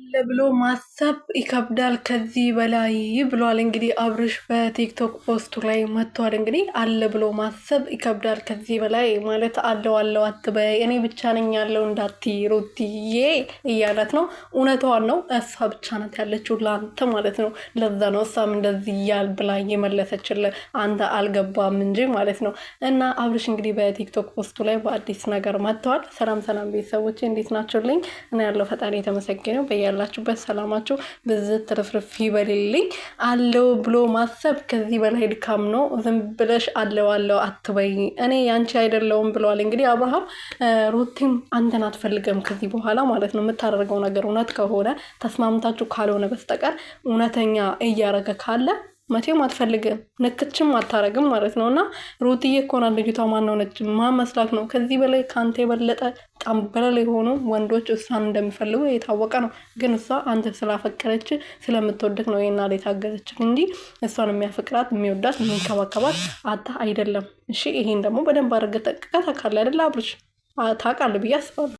ለብሎ ማሰብ ይከብዳል ከዚህ በላይ ብሏል። እንግዲህ አብርሽ በቲክቶክ ፖስቱ ላይ መጥቷል። እንግዲህ አለ ብሎ ማሰብ ይከብዳል ከዚህ በላይ ማለት አለው አትበይ፣ እኔ ብቻ ነኝ ያለው እንዳትይ ሩትዬ እያላት ነው። እውነቷን ነው። እሷ ብቻ ናት ያለችው ለአንተ ማለት ነው። ለዛ ነው እሷም እንደዚህ እያል ብላ የመለሰችልህ፣ አንተ አልገባም እንጂ ማለት ነው። እና አብርሽ እንግዲህ በቲክቶክ ፖስቱ ላይ በአዲስ ነገር መጥተዋል። ሰላም ቤተሰቦቼ እንዴት ናቸውልኝ? እኔ ያለው ፈጣሪ የተመሰገነው። ያላችሁበት ሰላማችሁ ብዝት ትርፍርፍ ይበልልኝ። አለው ብሎ ማሰብ ከዚህ በላይ ድካም ነው። ዝም ብለሽ አለው አትበይ፣ እኔ ያንቺ አይደለውም ብለዋል። እንግዲህ አብርሃም ሩቲም አንተን አትፈልገም ከዚህ በኋላ ማለት ነው። የምታደርገው ነገር እውነት ከሆነ ተስማምታችሁ ካልሆነ በስተቀር እውነተኛ እያረገ ካለ መቼም አትፈልግም፣ ንክችም አታረግም ማለት ነው። እና ሩትዬ እኮ ናት ልጅቷ። ማን ሆነች? ማን መስላት ነው? ከዚህ በላይ ከአንተ የበለጠ ጠንበለል የሆኑ ወንዶች እሷን እንደሚፈልጉ የታወቀ ነው። ግን እሷ አንተ ስላፈቀረች ስለምትወደቅ ነው ይሄና የታገዘች እንጂ እሷን የሚያፈቅራት የሚወዳት የሚንከባከባት አታ አይደለም። እሺ ይሄን ደግሞ በደንብ አድርገህ ጠንቅቀህ ታውቃለህ አይደል አብርሽ? ታውቃለህ ብዬ አስባለሁ።